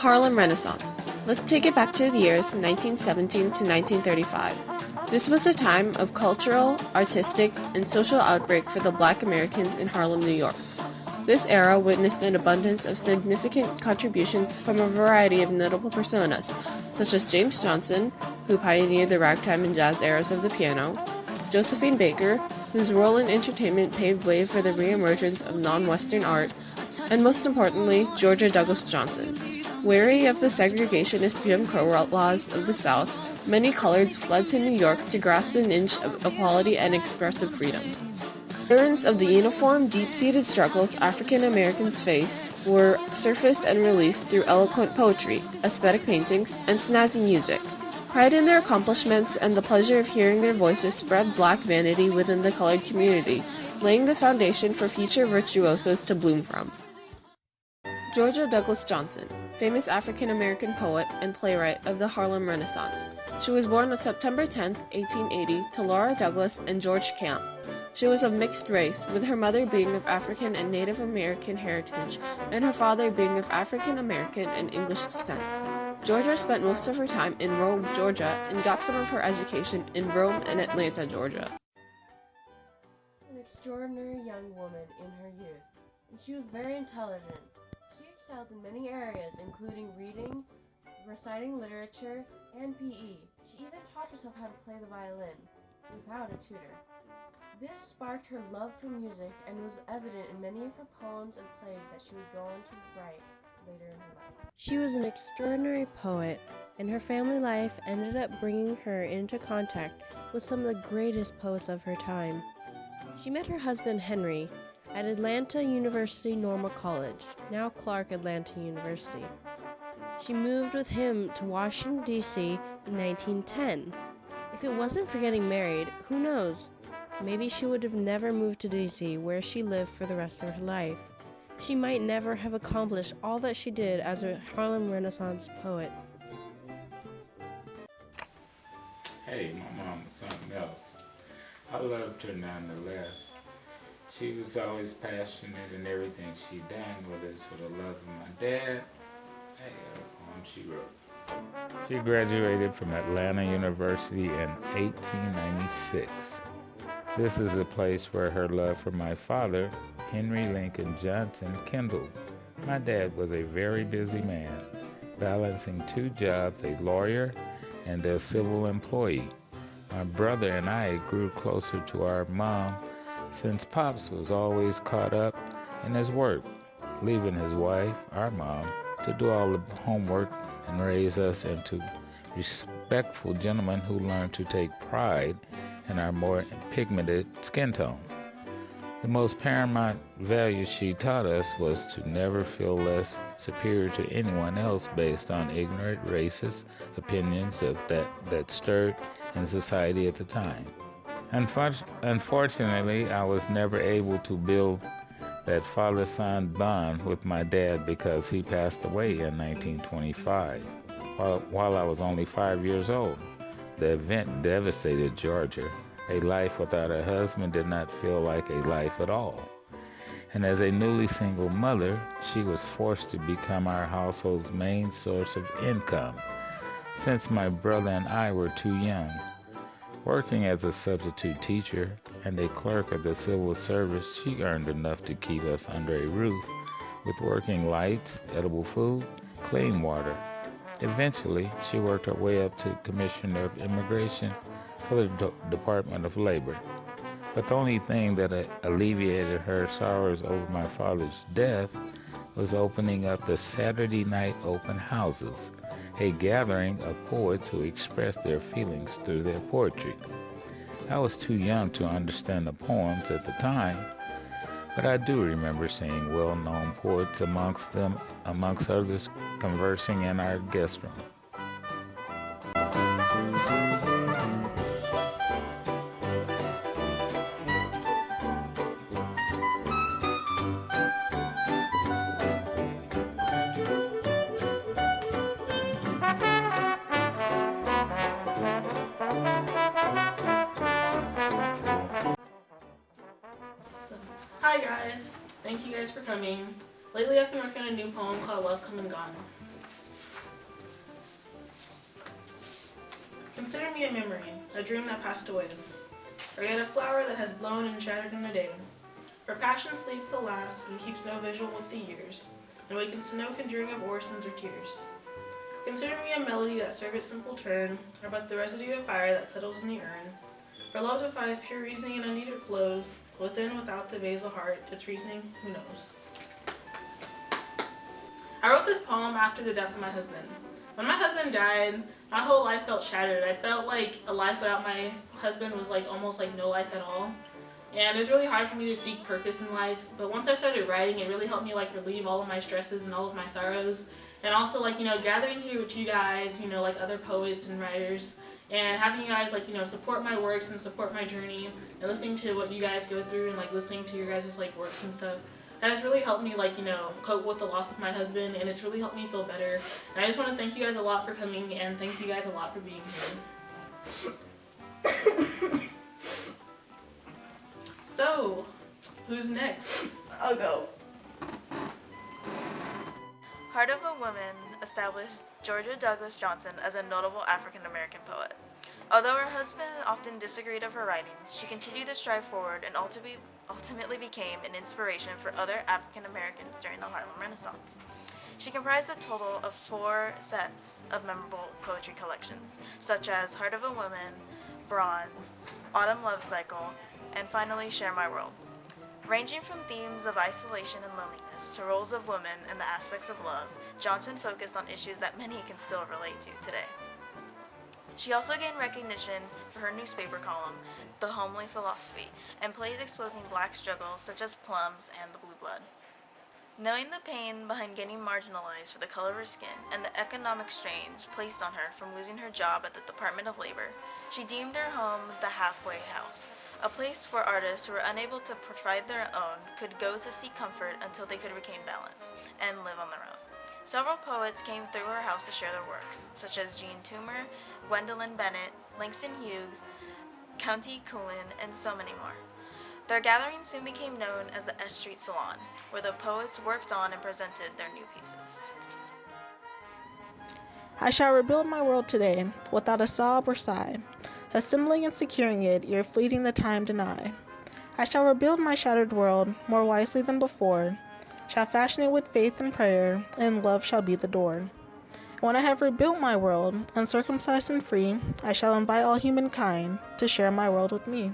Harlem Renaissance. Let's take it back to the years 1917 to 1935. This was a time of cultural, artistic, and social outbreak for the Black Americans in Harlem, New York. This era witnessed an abundance of significant contributions from a variety of notable personas, such as James Johnson, who pioneered the ragtime and jazz eras of the piano, Josephine Baker, whose role in entertainment paved way for the reemergence of non-Western art, and most importantly, Georgia Douglas Johnson. Wary of the segregationist Jim Crow laws of the South, many coloreds fled to New York to grasp an inch of equality and expressive freedoms. Veterans of the uniform, deep-seated struggles African Americans faced were surfaced and released through eloquent poetry, aesthetic paintings, and snazzy music. Pride in their accomplishments and the pleasure of hearing their voices spread Black vanity within the colored community, laying the foundation for future virtuosos to bloom from. Georgia Douglas Johnson, famous African-American poet and playwright of the Harlem Renaissance. She was born on September 10, 1880, to Laura Douglas and George Camp. She was of mixed race, with her mother being of African and Native American heritage, and her father being of African American and English descent. Georgia spent most of her time in Rome, Georgia, and got some of her education in Rome and Atlanta, Georgia. An extraordinary young woman in her youth, and she was very intelligent. She excelled in many areas, including reading, reciting literature, and PE. She even taught herself how to play the violin, without a tutor. This sparked her love for music and was evident in many of her poems and plays that she would go on to write later in her life. She was an extraordinary poet, and her family life ended up bringing her into contact with some of the greatest poets of her time. She met her husband Henry at Atlanta University Normal College, now Clark Atlanta University. She moved with him to Washington, D.C. in 1910. If it wasn't for getting married, who knows? Maybe she would have never moved to D.C., where she lived for the rest of her life. She might never have accomplished all that she did as a Harlem Renaissance poet. Hey, my mom was something else. I loved her nonetheless. She was always passionate in everything she done, whether it's for the love of my dad. Hey, a poem she wrote. She graduated from Atlanta University in 1896. This is a place where her love for my father, Henry Lincoln Johnson, kindled. My dad was a very busy man, balancing two jobs, a lawyer and a civil employee. My brother and I grew closer to our mom since Pops was always caught up in his work, leaving his wife, our mom, to do all the homework and raise us into respectful gentlemen who learned to take pride in our more pigmented skin tone. The most paramount value she taught us was to never feel less superior to anyone else based on ignorant racist opinions that stirred in society at the time. Unfortunately, I was never able to build that father-son bond with my dad because he passed away in 1925 while I was only 5 years old. The event devastated Georgia. A life without a husband did not feel like a life at all. And as a newly single mother, she was forced to become our household's main source of income, since my brother and I were too young. Working as a substitute teacher and a clerk at the civil service, she earned enough to keep us under a roof with working lights, edible food, clean water. Eventually, she worked her way up to Commissioner of Immigration for the Department of Labor. But the only thing that alleviated her sorrows over my father's death was opening up the Saturday night open houses, a gathering of poets who expressed their feelings through their poetry. I was too young to understand the poems at the time, but I do remember seeing well-known poets amongst others, conversing in our guest room. Hi guys, thank you guys for coming. Lately I've been working on a new poem called Love Come and Gone. Consider me a memory, a dream that passed away, or yet a flower that has blown and shattered in a day. For passion sleeps to last and keeps no vigil with the years, and wakens to no conjuring of orisons or tears. Consider me a melody that serves its simple turn, or but the residue of fire that settles in the urn. For love defies pure reasoning and unneeded flows, within, without the basal heart, its reasoning, who knows? I wrote this poem after the death of my husband. When my husband died, my whole life felt shattered. I felt like a life without my husband was like almost like no life at all. And it was really hard for me to seek purpose in life, but once I started writing, it really helped me like relieve all of my stresses and all of my sorrows. And also like, gathering here with you guys, like other poets and writers, and having you guys like, support my works and support my journey, and listening to what you guys go through and like listening to your guys' like works and stuff. That has really helped me like, cope with the loss of my husband, and it's really helped me feel better. And I just want to thank you guys a lot for coming, and thank you guys a lot for being here. So, who's next? I'll go. Heart of a Woman established Georgia Douglas Johnson as a notable African American poet. Although her husband often disagreed of her writings, she continued to strive forward and ultimately became an inspiration for other African Americans during the Harlem Renaissance. She comprised a total of 4 sets of memorable poetry collections, such as Heart of a Woman, Bronze, Autumn Love Cycle, and finally Share My World. Ranging from themes of isolation and loneliness to roles of women and the aspects of love, Johnson focused on issues that many can still relate to today. She also gained recognition for her newspaper column, The Homely Philosophy, and plays exposing black struggles such as Plums and the Blue Blood. Knowing the pain behind getting marginalized for the color of her skin and the economic strain placed on her from losing her job at the Department of Labor, she deemed her home the halfway house, a place where artists who were unable to provide their own could go to seek comfort until they could regain balance and live on their own. Several poets came through her house to share their works, such as Jean Toomer, Gwendolyn Bennett, Langston Hughes, County Coolin, and so many more. Their gathering soon became known as the S Street Salon, where the poets worked on and presented their new pieces. I shall rebuild my world today, without a sob or sigh. Assembling and securing it, ere fleeting the time deny. I shall rebuild my shattered world, more wisely than before. Shall fashion it with faith and prayer, and love shall be the door. When I have rebuilt my world, uncircumcised and free, I shall invite all humankind to share my world with me.